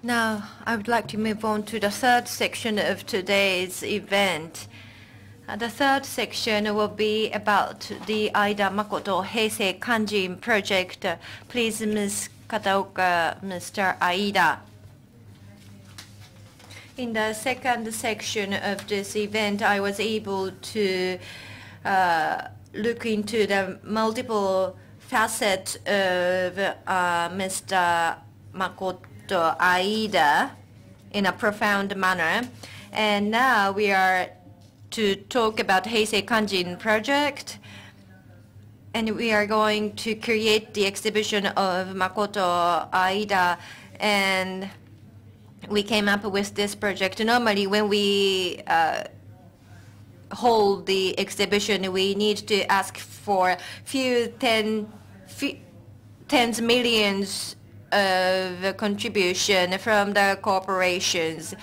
Now, I would like to move on to the third section of today's event. The third section will be about the Aida Makoto Heisei Kanjin project. Please, Ms. Kataoka, Mr. Aida. In the second section of this event, I was able to look into the multiple facets of Mr. Makoto Aida in a profound manner. And now we are to talk about Heisei Kanjin project. And we are going to create the exhibition of Makoto Aida. And we came up with this project. Normally, when we hold the exhibition, we need to ask for tens millions of contribution from the corporations.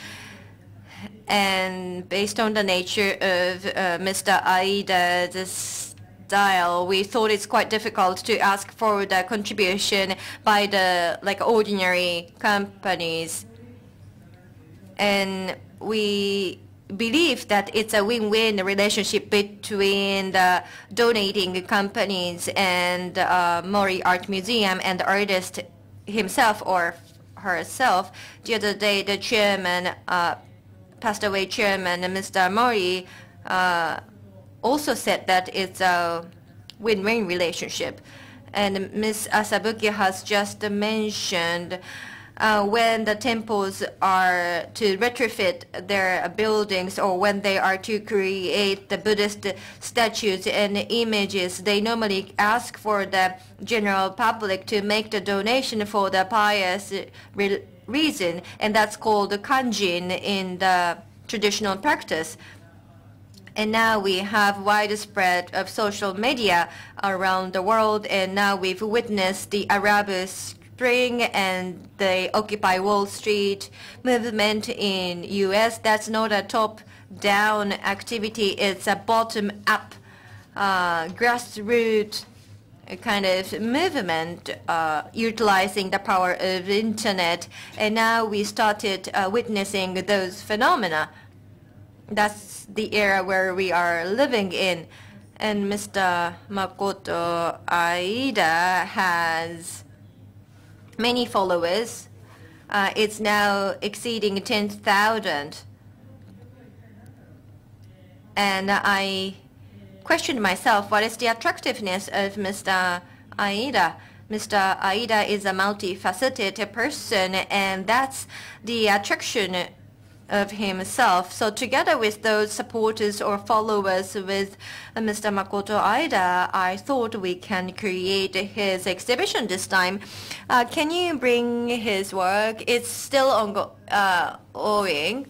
And based on the nature of Mr. Aida's style, we thought it's quite difficult to ask for the contribution by the ordinary companies. And we believe that it's a win-win relationship between the donating companies and Mori Art Museum and the artist himself or herself. The other day, the chairman, passed away chairman, Mr. Mori, also said that it's a win-win relationship. And Ms. Asabuki has just mentioned when the temples are to retrofit their buildings or when they are to create the Buddhist statues and images, they normally ask for the general public to make the donation for the pious reason, and that's called kanjin in the traditional practice. And now we have widespread of social media around the world, and now we've witnessed the Arab Spring and the Occupy Wall Street movement in US. That's not a top-down activity. It's a bottom-up, grassroots kind of movement utilizing the power of the internet. And now we started witnessing those phenomena. That's the era where we are living in. And Mr. Makoto Aida has many followers. It's now exceeding 10,000. And I questioned myself, what is the attractiveness of Mr. Aida? Mr. Aida is a multifaceted person, and that's the attraction of himself. So together with those supporters or followers with Mr. Makoto Aida, I thought we can create his exhibition this time. Can you bring his work? It's still ongoing.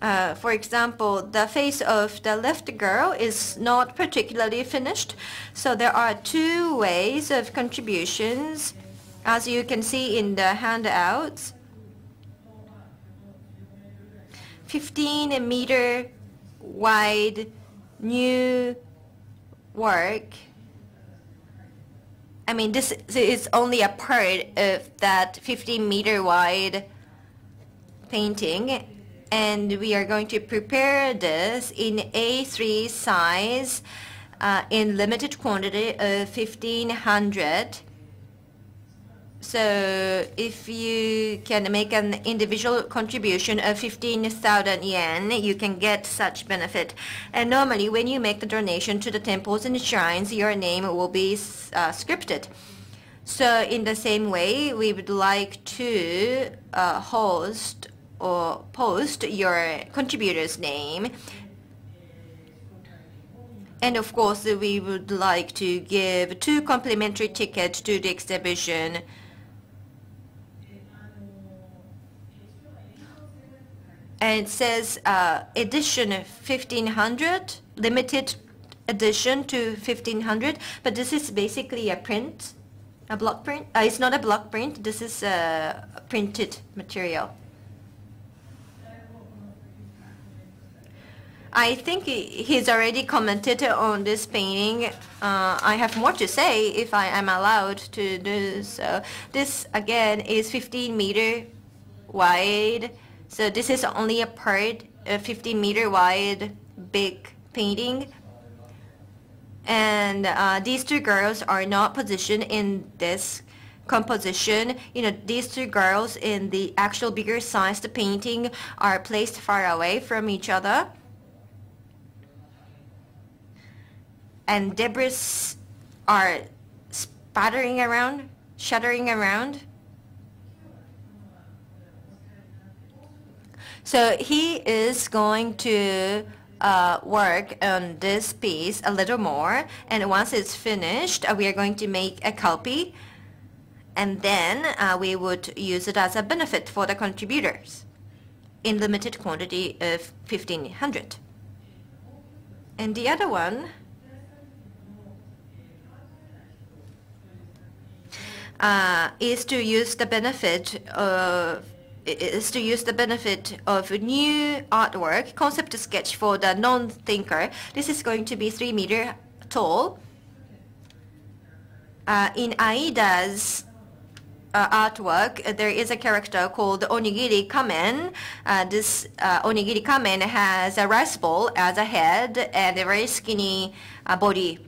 For example, the face of the left girl is not particularly finished. So there are two ways of contributions, as you can see in the handouts. 15-meter wide new work. I mean, this is only a part of that 15-meter wide painting. And we are going to prepare this in A3 size in limited quantity of 1,500. So if you can make an individual contribution of 15,000 yen, you can get such benefit. And normally when you make the donation to the temples and shrines, your name will be scripted. So in the same way, we would like to host or post your contributor's name. And of course, we would like to give 2 complimentary tickets to the exhibition. And it says edition 1,500, limited edition to 1,500, but this is basically a print, a block print. It's not a block print, this is a printed material. I think he's already commented on this painting. I have more to say if I am allowed to do so. This again is 15-meter wide. So this is only a part, a 50-meter wide big painting. And these two girls are not positioned in this composition. These two girls in the actual bigger sized painting are placed far away from each other. And debris are spattering around, shattering around. So he is going to work on this piece a little more, and once it's finished, we are going to make a copy, and then we would use it as a benefit for the contributors in limited quantity of 1,500. And the other one is to use the benefit of new artwork, concept sketch for the non-thinker. This is going to be 3 meters tall. In Aida's artwork, there is a character called Onigiri Kamen. This Onigiri Kamen has a rice ball as a head and a very skinny body.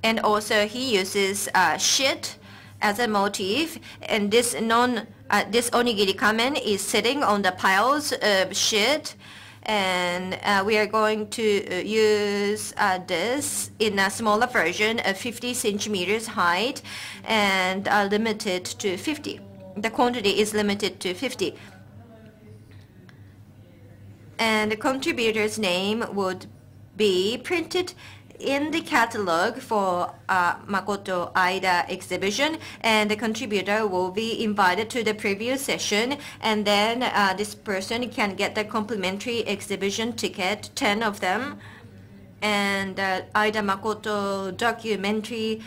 And also he uses shit as a motif, and this onigiri kamen is sitting on the piles of shit, and we are going to use this in a smaller version of 50 centimeters height and limited to 50. The quantity is limited to 50. And the contributor's name would be printed in the catalog for Makoto Aida exhibition, and the contributor will be invited to the preview session, and then this person can get the complimentary exhibition ticket, 10 of them, and Aida Makoto documentary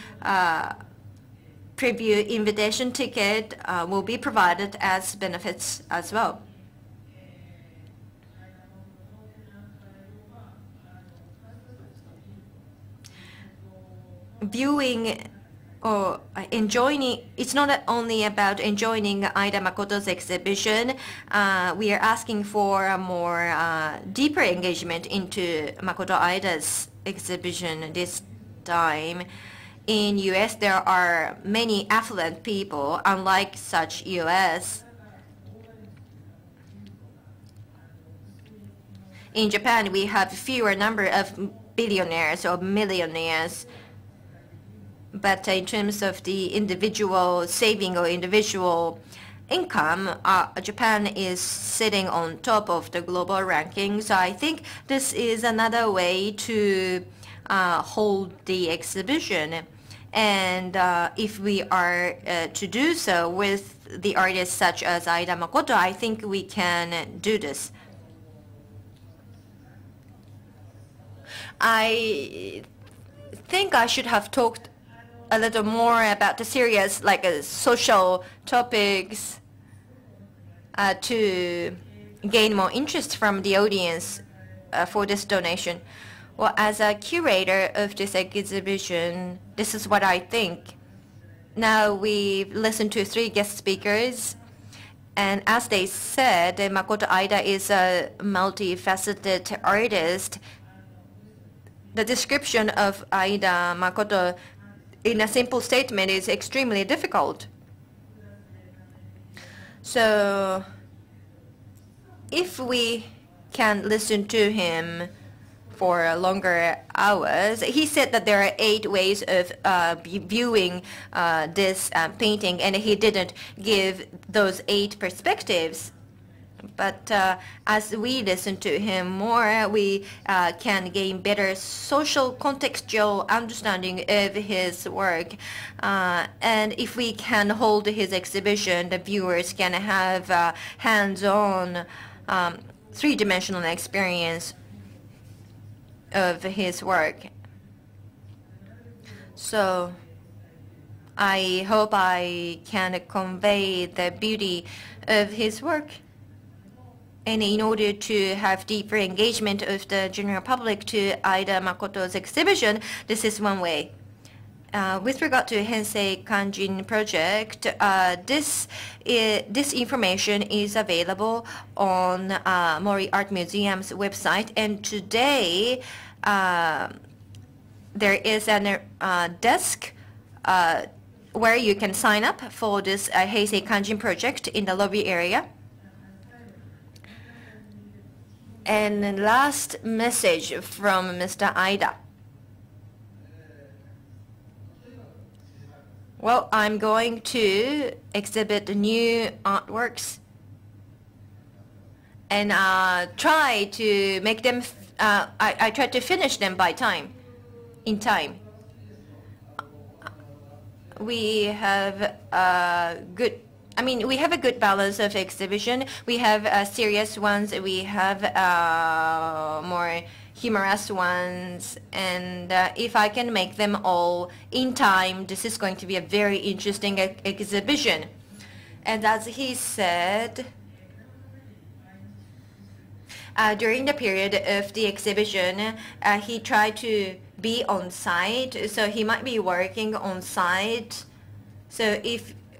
preview invitation ticket will be provided as benefits as well. Viewing or enjoying, it's not only about enjoying Aida Makoto's exhibition. We are asking for a more deeper engagement into Makoto Aida's exhibition this time. In US, there are many affluent people, unlike such US. In Japan, we have fewer number of billionaires or millionaires. But in terms of the individual saving or individual income, Japan is sitting on top of the global ranking. So I think this is another way to hold the exhibition. And if we are to do so with the artists such as Aida Makoto, I think we can do this. I think I should have talked a little more about the serious, like social topics to gain more interest from the audience for this donation. Well, as a curator of this exhibition, this is what I think. Now we've listened to 3 guest speakers, and as they said, Makoto Aida is a multifaceted artist. The description of Aida Makoto in a simple statement is extremely difficult. So if we can listen to him for longer hours, he said that there are 8 ways of viewing this painting, and he didn't give those 8 perspectives. But as we listen to him more, we can gain better social contextual understanding of his work. And if we can hold his exhibition, the viewers can have hands-on 3-dimensional experience of his work. So I hope I can convey the beauty of his work. And in order to have deeper engagement of the general public to Aida Makoto's exhibition, this is one way. With regard to Hensei Kanjin project, this information is available on Mori Art Museum's website, and today there is a desk where you can sign up for this Heisei Kanjin project in the lobby area. And the last message from Mr. Aida. Well, I'm going to exhibit new artworks and try to make them, I try to finish them in time. We have we have a good balance of exhibition. We have serious ones, we have more humorous ones, and if I can make them all in time, this is going to be a very interesting exhibition. And as he said, during the period of the exhibition, he tried to be on site, so he might be working on site. So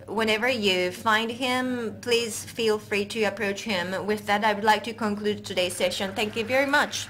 whenever you find him, please feel free to approach him. With that, I would like to conclude today's session. Thank you very much.